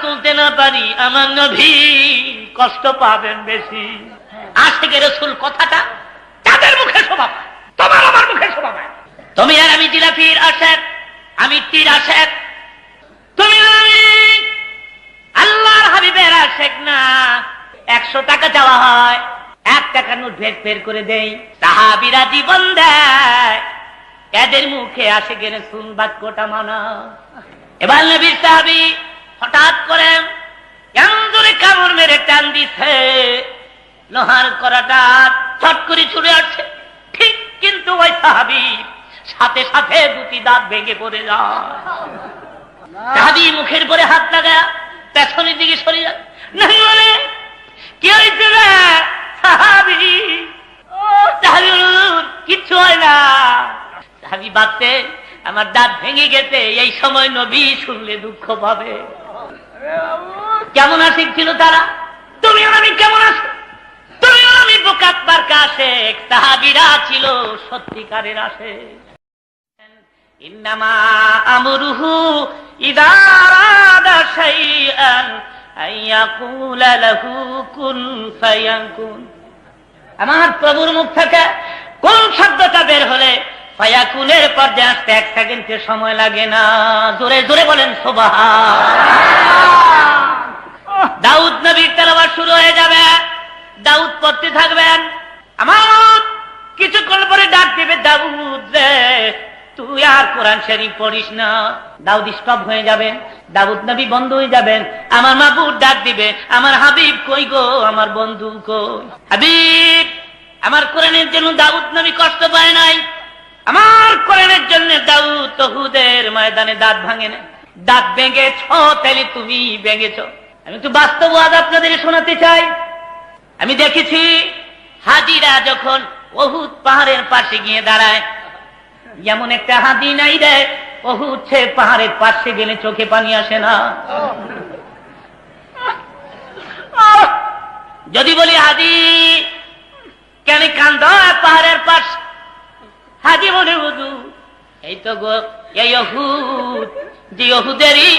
তুলতে না পারি আমার নবী কষ্ট পাবেন বেশি। আশিকে রাসূল কথাটা তাদের মুখে শোভা পায়, তোমার আমার মুখে শোভা পায়। তুমি আর আমি জিলাপির আশেক, আমি তীর আশেক, তুমি আর আমি আল্লাহর হাবিবের আশেক না। 100 টাকা চাওয়া হয়, 1 টাকা নোট বের করে দেই, সাহাবীরা জীবন দেয়, এদের মুখে আশিকে রাসূল বাক্যটা মানা। এবার নবীর সাহাবী হঠাৎ করে কেমন জোরে কামড় মেরে টান দিচ্ছে, লোহার কড়াটা ছট করে ছুড়ে আসছে, ঠিক কিন্তু ওই সাহাবী সাথে সাথে 2টি দাঁত ভেঙে পড়ে যায়। সাহাবী মুখের পরে হাত লাগা পেছনের দিকে সরে যায়। না বলে কি হয়েছে না সাহাবী, কিচ্ছু হয় না। সাহাবী বাঁচতে, আমার দাঁত ভেঙে গেছে। এই সময় নবী শুনলে দুঃখ পাবে। কেমন আশিক ছিল তারা, তুমি আর আমি কেমন আছি, তুমি আর আমি বোকাত বারকা আশেক, সাহাবীরা ছিল সত্যিকারের আশেক। ইন্নামা আমরুহু ইযা আরাদা শাইআন আইয়াকুলা লাহু কুন ফায়াকুন। আমার প্রভুর মুখ থেকে কোন শব্দটা বের হলে ফায়াকুনের পর্যায়ে আসতে 1 সেকেন্ডের সময় লাগে না। জোরে জোরে বলেন সুবহান। দাউদ নবীর তেলাওয়াত শুরু হয়ে যাবে, দাউদ পড়তে থাকবেন। আমার কিছুক্ষণ পরে ডাক দিবে, দাউদ রে তুই আর কোরআন শরীফ পড়িস না। দাউদ স্টপ হয়ে যাবেন, দাউদ নবী বন্ধ হয়ে যাবেন। আমার মাবুদ ডাক দিবে, আমার হাবিব কই গো, আমার বন্ধু কই। হাবিব, আমার কোরআনের জন্য দাউদ নবী কষ্ট পায় নাই, আমার কোরআনের জন্য দাউদ উহুদের ময়দানে দাঁত ভাঙে না। দাঁত ভেঙেছ তাহলে তুমি ভেঙেছ। আমি একটু বাস্তব ওয়াজ আপনাদের শোনাতে চাই। আমি দেখেছি হাজিরা যখন উহুদ পাহাড়ের পাশে গিয়ে দাঁড়ায়, যেমন একটা হাদি নাই রে, উহুদ পাহাড়ের পাশে গেলে চোখে পানি আসে না। যদি বলি হাদি কেন কান্দ পাহাড়ের পাশ, হাজি বলে হুজুর এই তো গো এই উহুদ, যে উহুদেরই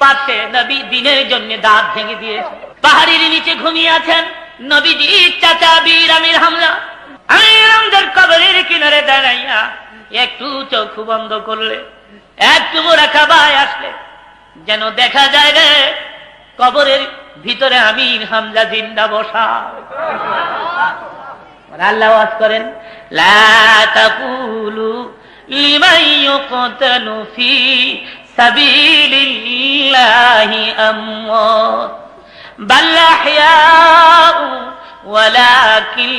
পাশে নবী দিনের জন্য দাঁত ভেঙে দিয়েছে। পাহাড়ের নিচে ঘুমিয়ে আছেন নবীজি চাচা বীর আমির হামজা। আমির হামজার কবরের কিনারে দাঁড়াইয়া একটু চোখ বন্ধ করলে, একটু মোরাকাবায় আসলে যেন দেখা যায় রে কবরের ভিতরে আমির হামজা জিন্দা বসা। আল্লাহ ওয়াজ করেন, লা তাকুলু লিমান ইউকতালু ফি সাবিলিল্লাহি আমওয়াত বাল আহইয়াউ ওয়ালাকিন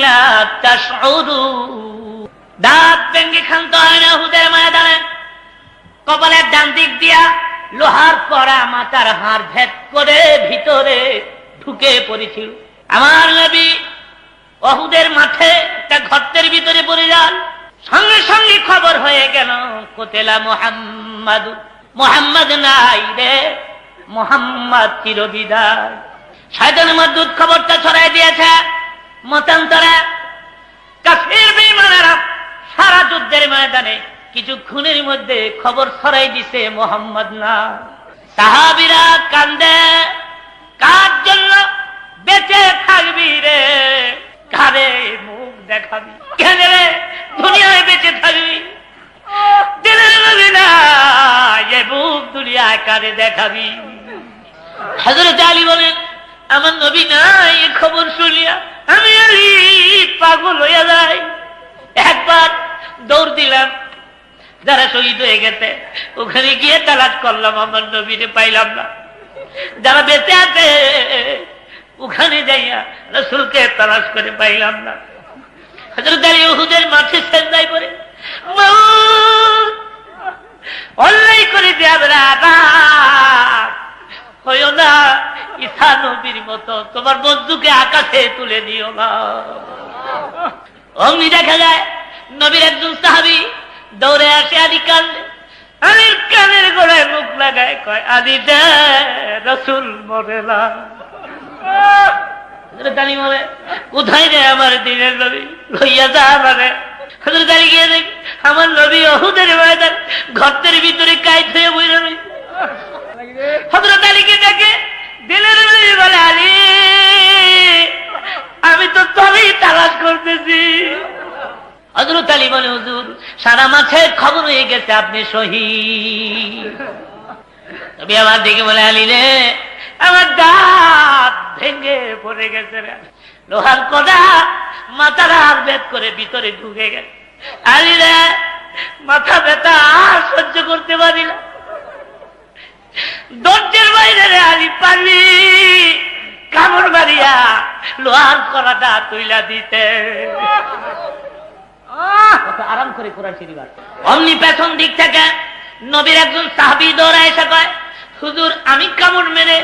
লা তাশউরুন। দাঁত ভেঙে ক্ষান্ত হয় না উহুদের ময়দানে। কপালের ডান দিক দিয়া লোহার কড়া মাথার হাড় ভেদ করে ভিতরে ঢুকে পড়েছিল। আমার নবী উহুদের মাঠে একটা গর্তের ভিতরে পড়ে যান। সঙ্গে সঙ্গে খবর হয়ে গেল কোতেলা মুহাম্মাদ, মুহাম্মদ নাই রে, মুহাম্মদ চিরবিদায়। শয়তান মারদুদ খবরটা ছড়াই দিয়েছে। মতান্তরে কাফির বেঈমানেরা সারা যুদ্ধের ময়দানে কিছুক্ষণের মধ্যে খবর ছড়াই দিছে মুহাম্মদ না। সাহাবীরা কান্দে, কার জন্য বেঁচে থাকবি রে, কারে মুখ দেখাবি, কেন রে দুনিয়ায় বেঁচে থাকবি, দিলের নবী না এ মুখ দুনিয়ায় কারে দেখাবি। হযরত আলী বলেন, আমার নবী নাই এ খবর শুনিয়া আমি আলী পাগল হইয়া যাই। একবার দৌড় দিলাম, যারা শহীদ হয়ে গেছে ওখানে গিয়ে তালাশ করলাম, আমার নবীরে পাইলাম না। যারা বেঁচে আছে ওখানে যাইয়া রাসূলকে তালাশ করে পাইলাম না। হযরত আলী উহুদের মাঠে সেজদায় পড়ে মাওলানা অন্যায় করে দেয়া হইও না, ঈসা নবীর মতো তোমার বন্ধুকে আকাশে তুলে দিও না। অমনি দেখা যায় নবীর একজন সাহাবী দৌড়ে আসে, আলী কান্দে, আলীর কানের গোড়ায় মুখ লাগায় কয়, আলী দে রাসূল মরে না। আলী বলে, কোথায় রে আমার দিনের নবী, লইয়া যা আমারে। হযরত আলী গিয়ে দেখ আমার নবী উহুদের ময়দান গর্তের ভিতরে কাইত হয়ে বইরা রয়েছে। হযরত আলীকে দেখে হযরত আলী বলে, হুজুর সারা মাঠে খবর হয়ে গেছে আপনি শহীদ। নবী আমার দিকে বলে, আলী রে, আমার দাঁত ভেঙে পড়ে গেছে রে, লোহার কড়া মাথার হাড় ভেদ করে ভিতরে ঢুকে গেছে। আলী রে, মাথা ব্যথা আর সহ্য করতে পারি না, দরজার বাইরে রে আলী, পারবি কামড় মারিয়া লোহার কড়াটা তুইলা দিতে। আরাম করে কোরআন শরীফ। অমনি পেছন দিক থেকে নবীর একজন সাহাবী দৌড়ে এসে কয়, হুজুর আমি কামড় মেরে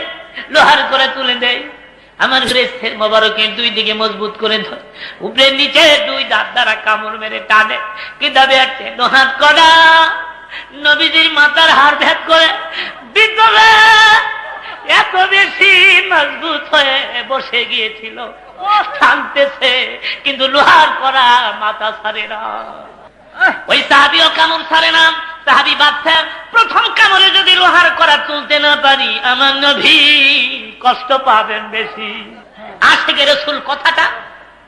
লোহার করে তুলে দেই। আমার গ্রেসের মোবারকের দুই দিকে মজবুত করে ধরে উপরে নিচে দুই দাঁত দ্বারা কামড় মেরে টানে, কিতাবে আছে লোহার কড়া নবীজির মাথার হাড় ভেদ করে ভিতরে এত বেশি মজবুত হয়ে বসে গিয়েছিল, টানতেছে কিন্তু লোহার কড়া মাথা ছাড়ে না। ওই সাহাবীও কামড় ছাড়ে না, সাহাবী বাচ্চা প্রথম কামড়ে যদি লোহার কড়া তুলতে না পারি আমার নবী কষ্ট পাবেন বেশি। আশিকে রাসূল কথাটা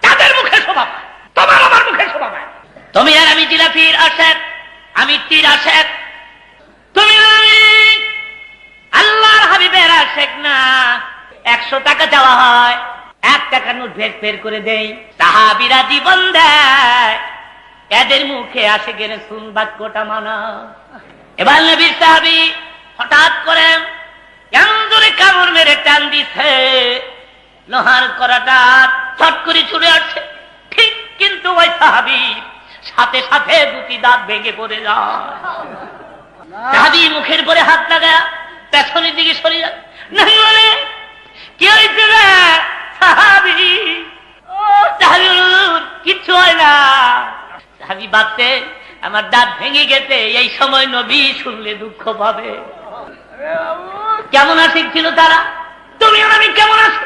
তাদের মুখে শোভা পায়, তোমার আমার মুখে শোভা পায়। তুমি আর আমি জিলাফির আশেক, আমি তীর আশেক, তুমি আর আমি আল্লাহর হাবিবের আশেক না। 100 টাকা চাওয়া হয়, 1 টাকার নোট বের করে দেই, সাহাবীরা জীবন দেয়, এদের মুখে আশিকে রাসূল বাক্যটা মানা। এবার নবীর সাহাবী হঠাৎ করে কেমন জোরে কামড় মেরে টান দিছে, লোহার কড়াটা ছট করে ছুটে আসছে, ঠিক কিন্তু ওই সাহাবী সাথে সাথে দুটি দাঁত ভেঙে পড়ে যায়। সাহাবী মুখের পরে হাত লাগায় পেছনের দিকে সরে যায়, নাই বলে কি হয়েছে রে সাহাবী? সাহাবী কিচ্ছু হয় না। সাহাবী ভাবতে আমার দাঁত ভেঙে গেছে, এই সময় নবী শুনলে দুঃখ পাবে। কেমন আশিক ছিল তারা, তুমি আর আমি কেমন আছি,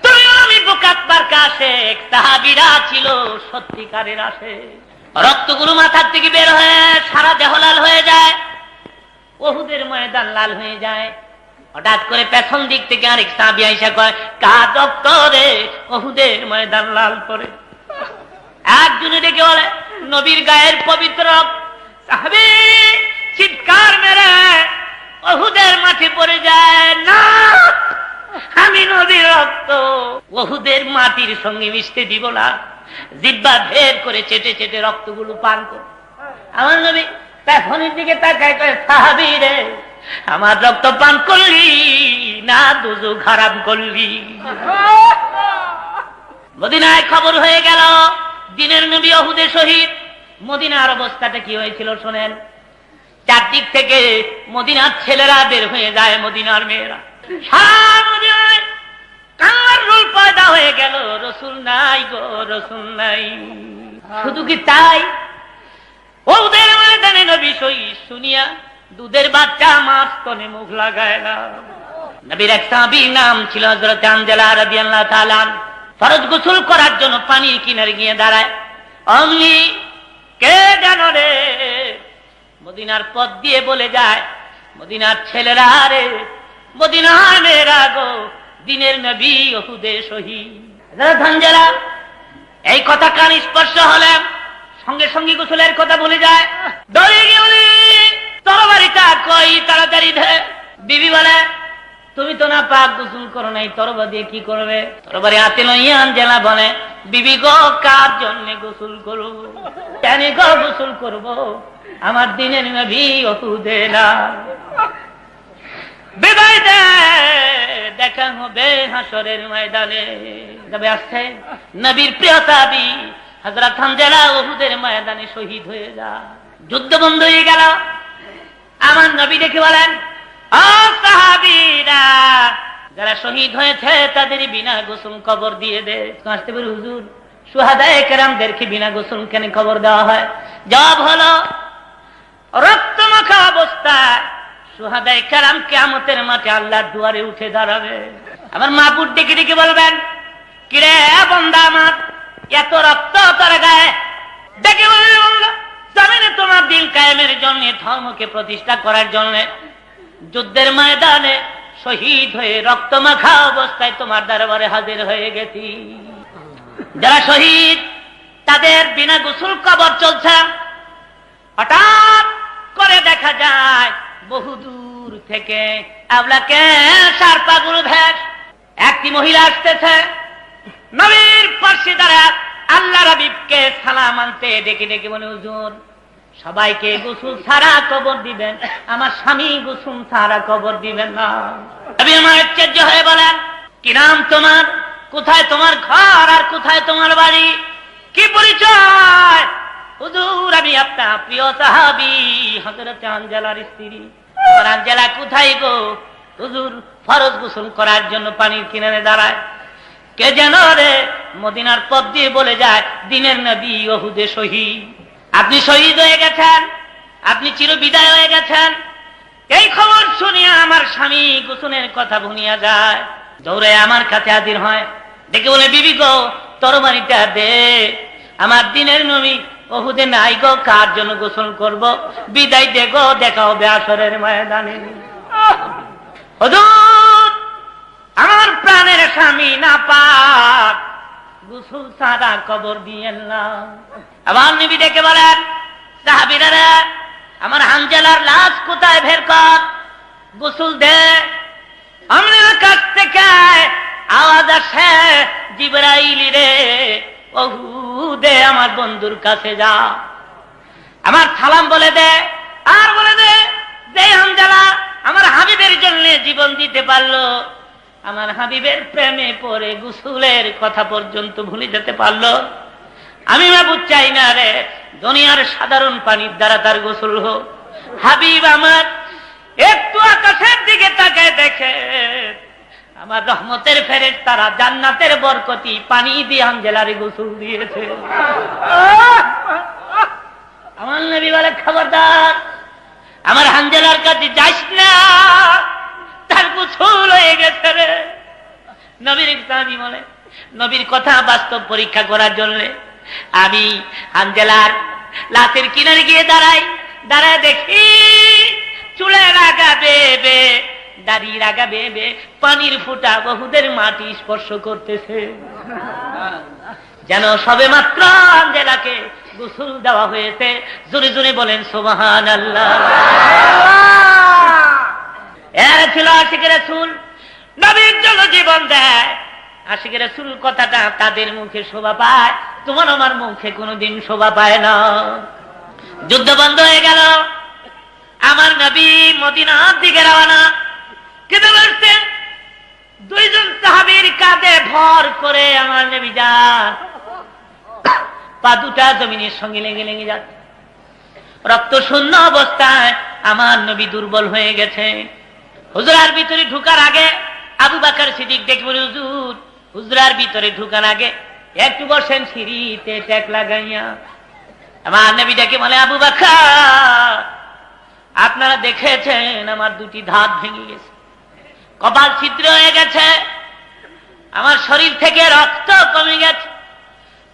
তুমি আর আমি বোকাত বারকা আশেক, সাহাবীরা ছিল সত্যিকারের আশেক। রক্তগুলো মাথার থেকে বের হয়ে সারা দেহ লাল হয়ে যায়, উহুদের ময়দান লাল হয়ে যায়। হঠাৎ করে পেছন দিক থেকে আরেক সাহাবী আইসা কয়, কার রক্ত রে উহুদের ময়দান লাল করে? একজনে ডেকে বলে, নবীর গায়ের পবিত্র রক্ত। সাহাবী চিৎকার মেরে উহুদের মাঠে পড়ে যায়, না আমি নবীর রক্ত উহুদের মাটির সঙ্গে মিশতে দিব না। জিহ্বা ভেদ করে চেটে চেটে রক্তগুলো পান করে। আমার নবী পেছনের দিকে তাকায় কয়, সাহাবী রে, আমার রক্ত পান করলি না দুজক হারাম করলি? মদিনায় খবর হয়ে গেল দিনের নবী উহুদে শহীদ। মদিনার অবস্থাটা কি হয়েছিল শোনেন। চারদিক থেকে মদিনার ছেলেরা বের হয়ে যায়, মদিনার মেয়েরা কার রোল পয়দা হয়ে গেল, রসুল নাই গো, রসুল নাই। শুধু কি তাই, ওদের ময়দানে নবী শহীদ শুনিয়া দুধের বাচ্চা মাছ তনে মুখ লাগায় না। নবীর এক সাহাবীর নাম ছিল হযরত হানজালা রাদিয়াল্লাহু তাআলা। ফরজ গোসল করার জন্য পানির কিনারে গিয়ে দাঁড়ায়, অমনি কে জানো রে মদিনার পথ দিয়ে বলে যায়, মদিনার ছেলেরা রে, মদিনার মেয়েরা গো, দিনের নবী উহুদে শহীদ। হযরত হানজালা এই কথা কান স্পর্শ হলে সঙ্গে সঙ্গে গোসলের কথা বলে যায়, দৌড়ে গিয়ে বলি তরবারিটা কই, তাড়াতাড়ি ধরে। বিবি বলে, তুমি তো না পাক গোসল করো নাই, তরবারি দিয়ে কি করবে? তরবারি হাতে লইয়া হানজালা বলে, বিবি গো, কার জন্য গোসল করব? কেন গো গোসল করব? আমার দিনের নবী উহুদে না। বিদায় দে, দেখা হবে হাসরের ময়দানে। যাবে আসছে নবীর প্রিয় সাহাবী হযরত হানজালা উহুদের ময়দানে শহীদ হয়ে যায়। যুদ্ধ বন্ধ হয়ে গেল। আমার নবী দেখে বলেন, ও সাহাবীরা, যারা শহীদ হয়েছে তাদের বিনা গোসল কবর দিয়ে দে। আসতে পারে হুজুর, শুহাদায়ে কেরামদেরকে বিনা গোসল কেন কবর দেওয়া হয়? জবাব হলো, রক্তমাখা অবস্থায় শুহাদায়ে কেরাম কিয়ামতের মাঠে আল্লাহর দুয়ারে উঠে দাঁড়াবে। আমার মাহবুব ডেকে ডেকে বলবেন, কিরে বান্দা আমার, এত রক্ত তোর গায়ে? ডেকে বলল, জামিনে তোমার দিন কায়েমের জন্য, ধর্মকে প্রতিষ্ঠা করার জন্য যুদ্ধের ময়দানে শহীদ হয়ে রক্তমাখা অবস্থায় তোমার দরবারে হাজির হয়ে গেছি। যারা শহীদ তাদের বিনা গোসল কবর চলছে। হঠাৎ করে দেখা যায় বহুদূর থেকে আবলাকে সারপাগুলো ভেস একটি মহিলা আসতেছে। নবীর পাশে দাঁড়া আল্লাহ হাবিবকে সালাম আনতে ডেকে ডেকে বলে, হুজুর সবাইকে গোসল ছাড়া কবর দিবেন, আমার স্বামী গোসল ছাড়া কবর দিবেন না। নবী আমার আশ্চর্য হয়ে বলেন, কি নাম তোমার, কোথায় তোমার ঘর আর কোথায় তোমার বাড়ি, কি পরিচয়? হুজুর আমি আপনার প্রিয় সাহাবী হযরত হানজালার স্ত্রী। হানজালা কোথায় গো? হুজুর ফরজ গোসল করার জন্য পানির কিনারে দাঁড়ায়। কে যেন রে মদিনার পথ দিয়ে বলে যায়, দিনের নবী উহুদে শহীদ। আপনি শহীদ হয়ে গেছেন, আপনি চিরবিদায় হয়ে গেছেন। এই খবর শুনিয়া আমার স্বামী গোসলের কথা ভুলিয়া যায়, দৌড়ে আমার কাছে হাজির হয়, ডেকে বলে, বিবি গো তরবারিটা দে, আমার দিনের নবী উহুদে নাই গো, কার জন্য গোসল করব? বিদায় দে গো, দেখা হবে আসরের ময়দানে। হুজুর আমার প্রাণের স্বামী না পাক, গোসল ছাড়া কবর দিয়েন না। আবার নবী ডেকে বলেন, সাহাবীরা আমার হানজালার লাশ কোথায় বের কর, গোসল দে। আমাদের কাছ থেকে আওয়াজ আসে, জিবরাইল রে উহুদে আমার বন্ধুর কাছে যা, আমার সালাম বলে দে, আর বলে দে যে হানজালা আমার হাবিবের জন্য জীবন দিতে পারলো, আমার হাবিবের প্রেমে পড়ে গোসলের কথা পর্যন্ত ভুলে যেতে পারলো। আমি মাবুদ চাই না রে দুনিয়ার সাধারণ পানির দ্বারা তার গোসল হোক। হাবিব আমার একটু আকাশের দিকে তাকায় দেখে আমার রহমতের ফেরেশতারা জান্নাতের বরকতি পানি দিয়ে হানজালারে গোসল দিয়েছে। আমার নবী বলে, খবরদার আমার হানজালার কাছে যাস না, তার গোসল হয়ে গেছে রে। নবীর সাহাবী বলে, নবীর কথা বাস্তব পরীক্ষা করার জন্য আমি হানজালার লাশের কিনারে গিয়ে দাঁড়াই, দাঁড়ায় দেখি চুলের আগা বেবে, দাড়ির আগা বেবে পানির ফোঁটা বহুদের মাটি স্পর্শ করতেছে, যেন সবে মাত্র হানজালাকে গোসল দেওয়া হয়েছে। জোরে জোরে বলেন সুবহানাল্লাহ। এরা ছিল আশিক রাসূল, নবীর জন্য জীবন দেয়। আশিক রাসূল কথাটা তাদের মুখে শোভা পায়, তোমার আমার মুখে কোনোদিন শোভা পায় না। যুদ্ধ বন্ধ হয়ে গেল, আমার নবী মদিনার দিকে রওনা। কিন্তু বলছেন দুইজন সাহাবীর কাঁধে ভর করে আমার নবী যান, পা দুটা জমিনের সঙ্গে লেগে লেগে যাচ্ছে। রক্ত শূন্য অবস্থায় আমার নবী দুর্বল হয়ে গেছে। হুজরার ভিতরে ঢুকার আগে আবু বকর সিদ্দিক ডেকে বলে, হুজুর হুজরার ভিতরে ঢুকার আগে একটু বসেন সিঁড়িতে টেক লাগাইয়া। আমার নবী ডেকে বলে, আবু বকর আপনারা দেখেছেন আমার দুটি দাঁত ভেঙে গেছে, কপাল ছিদ্র হয়ে গেছে, আমার শরীর থেকে রক্ত কমে গেছে,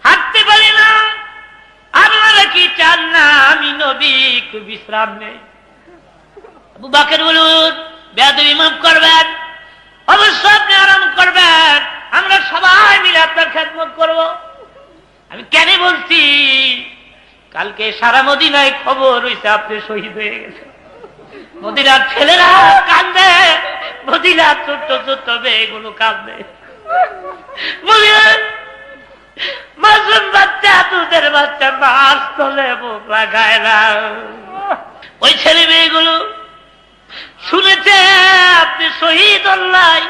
হাঁটতে পারি না। আপনারা কি চান না আমি নবী একটু বিশ্রাম নেই? আবু বকর বলুন, বেয়াদবি মাফ করবেন, অবশ্যই আপনি আরাম করবেন, আমরা সবাই মিলে আপনার খেদমত করব। আমি কেন বলছি, কালকে সারা মদিনায় খবর হয়েছে আপনি শহীদ হয়ে গেছে। মদিনার ছেলেরা কান্দে, মদিনার ছোট্ট ছোট্ট মেয়েগুলো কান্দে, মদিনার মাসুম বাচ্চা, দুধের বাচ্চা মাছ তোলে মুখ লাগায় না। ওই ছেলে মেয়েগুলো শুনেছে আপনি শহীদ হল্লাই,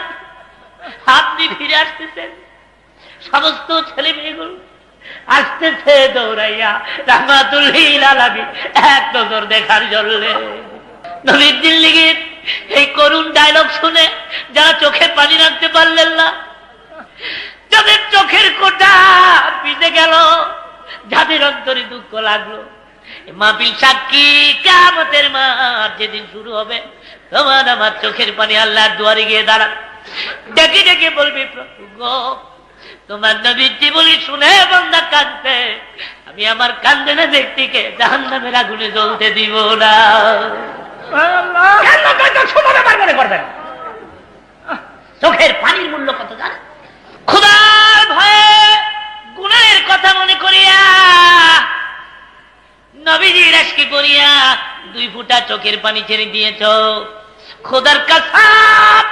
আপনি ফিরে আসতেছেন। সমস্ত ছেলে মেয়েগুলো আসতেছে দৌড়াইয়া রাহমাতুল লিল আলামিন এক নজর দেখার জন্য। নবীর জিন্দেগীর এই করুণ ডায়লগ শুনে যারা চোখে পানি রাখতে পারলেন না, যাদের চোখের কোটা ভিজে গেল, যাদের অন্তরে দুঃখ লাগলো, মাহফিল সাক্ষী কিয়ামতের মাঠ যেদিন শুরু হবে, তোমার আমার চোখের পানি আল্লাহর দুয়ারে গিয়ে দাঁড়া, ডেকে ডেকে বলবি, প্রভু গো তোমার নবীর জীবনী শুনে বান্দা কাঁদতে, আমি আমার কান্দনে ব্যক্তিকে জাহান্নামের আগুনে জ্বলতে দিব না। চোখের পানির মূল্য কত জানে? খোদার ভয়ে গুনাহের কথা কথা মনে করিয়া নবীজির আজকে করিয়া 2 ফোঁটা চোখের পানি ছেড়ে দিয়েছ। খোদার কসম,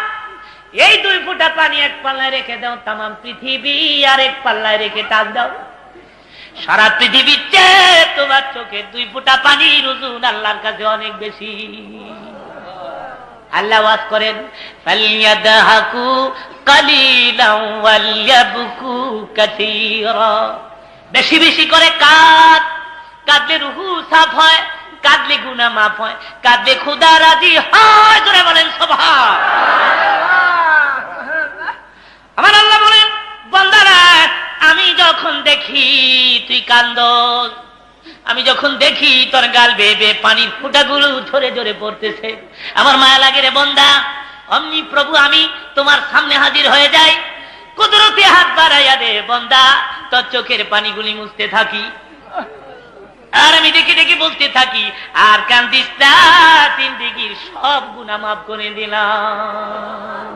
এই 2 ফোঁটা পানি এক পাল্লায় রেখে দাও, তাম পৃথিবী আর এক পাল্লায় রেখে টাক দাও, সারা পৃথিবীর চেয়ে তোমার চোখের 2 ফোঁটা পানির ওজন আল্লাহর কাছে অনেক বেশি। আল্লাহ ওয়াজ করেন, ফালিয়াদহাকু কালিলান ওয়ালিয়াবকু কাসীরা। বেশি বেশি করে কাঁদ, কাঁদলে রুহু সাফ হয়, কাঁদলে গুনাহ মাফ হয়, কাঁদলে খোদা রাজি হয়। জোরে বলেন সুবহানাল্লাহ। আমার আল্লাহ বলেন, বান্দারা আমি যখন দেখি তুই কান্দস, আমি যখন দেখি তোর গাল বেয়ে বেয়ে পানির ফোঁটাগুলো ঝরে ঝরে পড়তেছে, আমার মায়া লাগে রে বান্দা। অমনি প্রভু আমি তোমার সামনে হাজির হয়ে যাই, কুদরতে হাত বাড়াইয়া দে বান্দা, তোর চোখের পানিগুলি মুছতে থাকি, আর আমি ডেকে ডেকে বলতে থাকি, আর কান্দিস না, 3 দিগির সব গুনাহ মাফ করে দিলাম।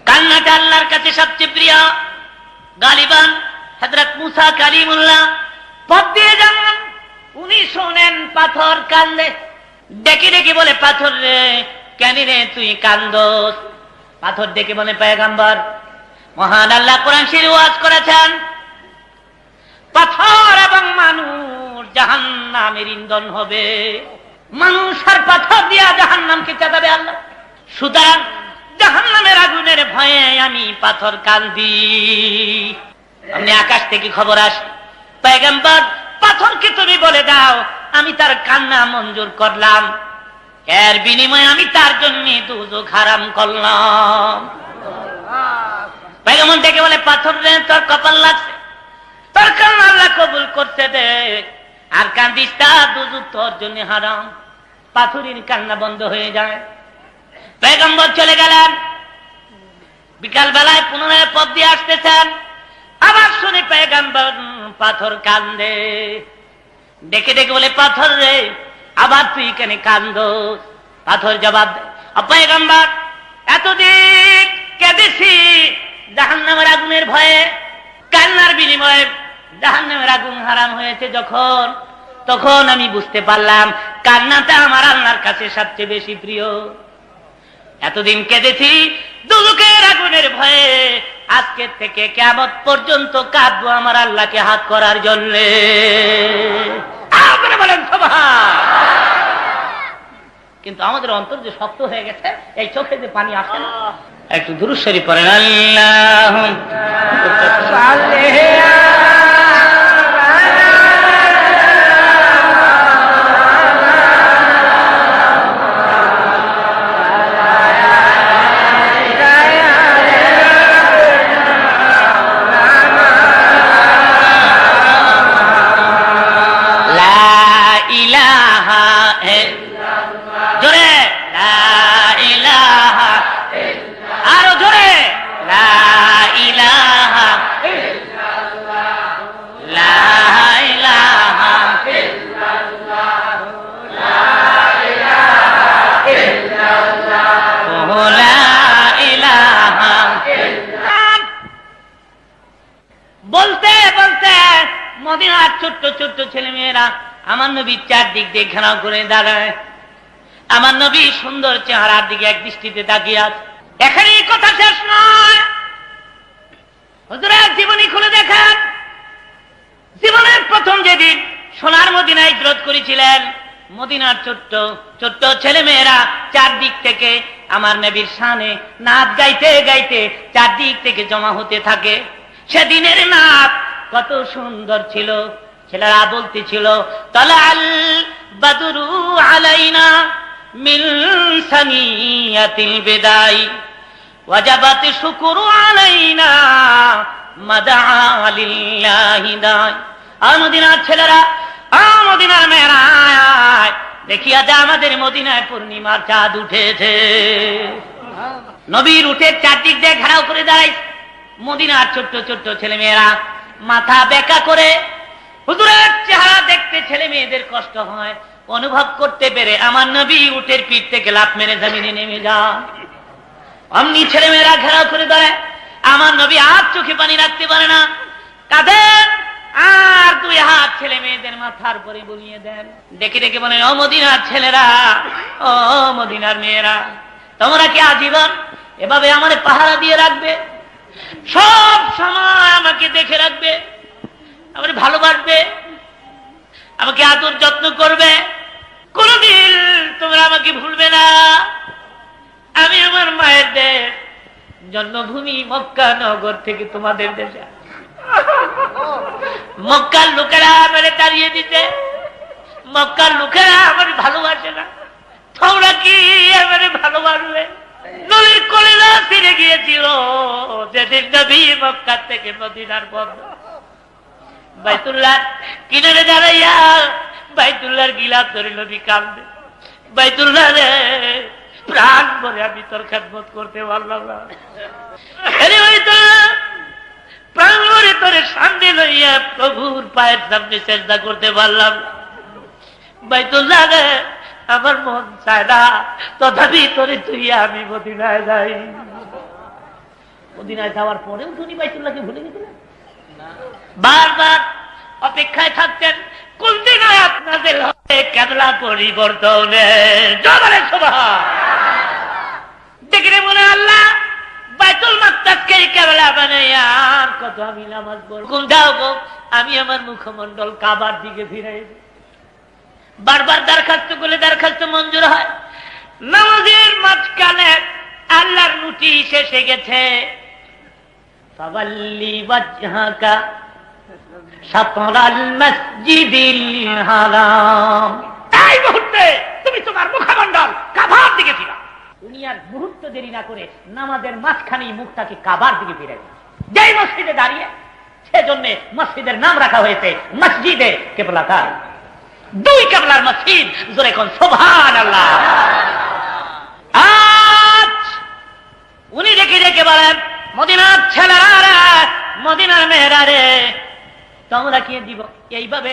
কান্নাটা আল্লাহর কাছে সবচেয়ে প্রিয়। গালিবান হযরত মুসা কালিমুল্লাহ পথ দিয়ে যান, উনি শোনেন পাথর কান্দে, ডেকে ডেকে বলে, পাথর রে কেন রে তুই কান্দস? পাথর ডেকে বলে, পয়গম্বর মহান আল্লাহ কোরআন শরীফে ওয়াজ করেছেন, পাথর এবং মানুষ জাহান্নামের ইন্ধন হবে, মানুষ আর পাথর দিয়া জাহান্নামকে চাঁদাবে আল্লাহ। সুতরাং জাহান্নামের আগুনের ভয়ে আমি পাথর কান্দি। আপনি আকাশ থেকে খবর আসে, পয়গম্বর পাথরকে তুমি বলে দাও আমি তার কান্না মঞ্জুর করলাম, এর বিনিময়ে আমি তার জন্য দুজক হারাম করলাম। পয়গম্বর ডেকে বলে, পাথর রে তোর কপাল লাগছে, তোর কান্না আল্লাহ কবুল করতে দে, আর কান্দিস না, দুজক তোর জন্য হারাম। পাথরের কান্না বন্ধ হয়ে যায়। পয়গম্বর চলে গেলেন। বিকাল বেলায় পুনরায় পথ দিয়ে আসতেছেন, আবার শুনে পয়গম্বর পাথর কান্দে, ডেকে ডেকে বলে, পাথর রে আবার তুই কেন কান্দোস? পাথর জবাব দেয়, পয়গম্বর এতদিন কেঁদেছি জাহান্নামের আগুনের ভয়ে, কান্নার বিনিময়ে জাহান্নামের আগুন হারাম হয়েছে যখন, তখন আমি বুঝতে পারলাম কান্নাটা আমার আল্লাহর কাছে সবচেয়ে বেশি প্রিয়। এতদিন কেঁদেছি দুজকের আগুনের ভয়ে, আজকের থেকে কিয়ামত পর্যন্ত কাঁদবো আমার আল্লাহকে হাত করার জন্য। বলেন কিন্তু আমাদের অন্তর যে শক্ত হয়ে গেছে, এই চোখে যে পানি আসে না। একটু দুরূদ শরীফ পড়েন, আল্লাহুম্মা বলতে বলতে মদিনার ছোট্ট ছোট্ট ছেলে মেয়েরা আমার নবীর চারদিক দিয়ে ঘেরাও করে দাঁড়ায়। আমার নবী সুন্দর চেহারার দিকে এক দৃষ্টিতে তাকিয়ে আছে। এখানে কথা শেষ নয়, হুজুরের জীবনী খুলে দেখেন। জীবনের প্রথম যেদিন সোনার মদিনায় হিজরত করেছিলেন, মদিনার ছোট্ট ছোট্ট ছেলে মেয়েরা চারদিক থেকে আমার নবীর শানে নাচ গাইতে গাইতে চারদিক থেকে জমা হতে থাকে। সেদিনের নাচ কত সুন্দর ছিল। ছেলেরা বলতেছিল, তালাল বাদরু আলাইনা মিন সানিয়াতিল বিদাই ওয়াজাবাত শুকরু আলাইনা মাদা লিল্লাহি দাই। মদিনার ছেলেরা, মদিনার মেয়েরা, দেখিয়া যা আমাদের মদিনায় পূর্ণিমার চাঁদ উঠেছে। নবীর উঠে চারদিক দিয়ে ঘেরাও করে দাঁড়াইছে। মদিনার ছোট্ট ছোট্ট ছেলে মেয়েরা মাথা বেঁকা করে, হুজুরের চেহারা দেখতে ছেলে মেয়েদের কষ্ট হয়। অনুভব করতে পেরে আমার নবী উটের পিঠ থেকে লাফ মেরে জমিনে নেমে যান। অমনি ছেলে মেয়েরা ঘেরাও করে দাঁড়ায়। আমার নবী আর চোখে পানি রাখতে পারে না, কাঁদেন। আর দুই হাত ছেলে মেয়েদের মাথার উপরে বুলিয়ে দেন। দেখে দেখে বলেন, ও মদিনার ছেলেরা, ও মদিনার মেয়েরা, তোমরা কি আজীবন এভাবে আমার পাহারা দিয়ে রাখবে? সব সময় আমাকে দেখে রাখবে, আমার ভালোবাসবে, আমাকে আদর যত্ন করবে, কোনদিন তোমরা আমাকে ভুলবে না? আমি আমার মায়ের দেশ জন্মভূমি মক্কা নগর থেকে তোমাদের দেশে, মক্কার লোকেরা আমারে তাড়িয়ে দিতে, মক্কার লোকেরা আমার ভালোবাসে না, তোমরা কি আমারে ভালোবাসবে? নবীর কলেজা ফিরে গিয়েছিল যেদিন নবী মক্কা থেকে মদিনার বন্ধ। বাইতুল্লাহ কিনারে দাঁড়াইয়া বাইতুল্লাহর গিলাফ ধরে নবী কাঁদবে, বাইতুল্লাহ রে, প্রাণ ভরে আমি তোর খেদমত করতে পারলাম না, প্রাণ ভরে তোরে সামনে লইয়া প্রভুর পায়ের সামনে চেষ্টা করতে পারলাম না। বাইতুল্লাহ রে, আমার মন চায় না, তথাপি তোরে তুই আমি মদিনায় যাই। মদিনায় যাওয়ার পরেও তুমি বাইতুল্লাহকে ভুলে গেছিলেন? বারবার অপেক্ষায় থাকতেন কোন দিন আপনাদের হবে কেবলা পরিবর্তনের। জবানের সুবহান। দেখে মনে আল্লাহ বাইতুল মাকদাসকে কেবলা বানাইয়া আর কত আমি নামাজ পড়ব, কোন যাবো আমি আমার মুখমণ্ডল কাবার দিকে ফিরে। বারবার দরখাস্ত করলে দরখাস্ত মঞ্জুর হয়। নামাজের মাঝখানে আল্লাহর নোটিশ এসে গেছে, ফাওয়াল্লি ওয়াজহাকা শাতরাল মসজিদিল হারাম। এই মুহূর্তে তুমি তোমার মুখমণ্ডল কাবার দিকে ফিরাও। তুমি আর মুহূর্ত দেরি না করে নামাজের মাঝখানে মুখটাকে কাবার দিকে ফিরাও। যেই মসজিদে দাঁড়িয়ে, সেজন্য মসজিদের নাম রাখা হয়েছে মসজিদে কিবলাতান। দুই কিবলার মসজিদ, জোরে কোন সুবহানাল্লাহ। আজ উনি দেখে দেখে বলেন, মদিনার ছেলেরা, মদিনার মেয়েরা রে, তোমরা কি দিব এইভাবে